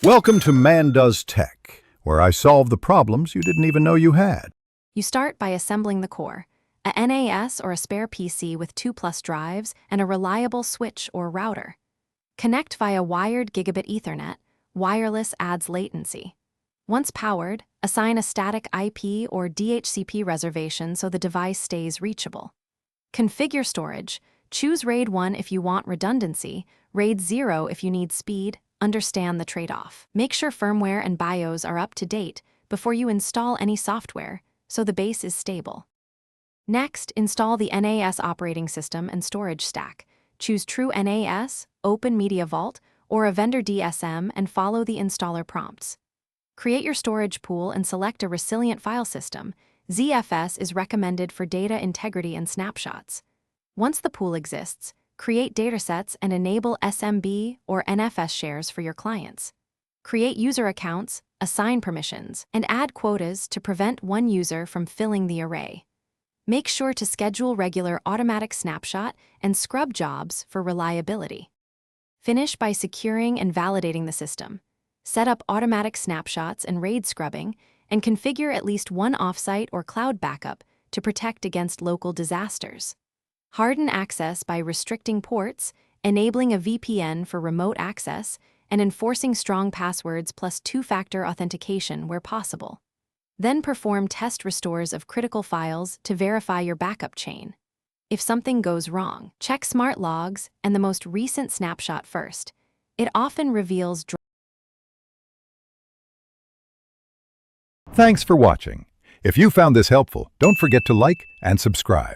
Welcome to Man Does Tech, where I solve the problems you didn't even know you had. You start by assembling the core, a NAS or a spare PC with 2+ drives and a reliable switch or router. Connect via wired gigabit Ethernet. Wireless adds latency. Once powered, assign a static IP or DHCP reservation so the device stays reachable. Configure storage. Choose RAID 1 if you want redundancy, RAID 0 if you need speed. Understand the trade-off. Make sure firmware and BIOS are up to date before you install any software, so the base is stable. Next, install the NAS operating system and storage stack. Choose True NAS, Open Media Vault, or a vendor DSM and follow the installer prompts. Create your storage pool and select a resilient file system. ZFS is recommended for data integrity and snapshots. Once the pool exists, create datasets and enable SMB or NFS shares for your clients. Create user accounts, assign permissions, and add quotas to prevent one user from filling the array. Make sure to schedule regular automatic snapshot and scrub jobs for reliability. Finish by securing and validating the system. Set up automatic snapshots and RAID scrubbing, and configure at least one offsite or cloud backup to protect against local disasters. Harden access by restricting ports, enabling a VPN for remote access, and enforcing strong passwords plus two-factor authentication where possible. Then perform test restores of critical files to verify your backup chain. If something goes wrong, check smart logs and the most recent snapshot first. It often reveals. Thanks for watching. If you found this helpful, don't forget to like and subscribe.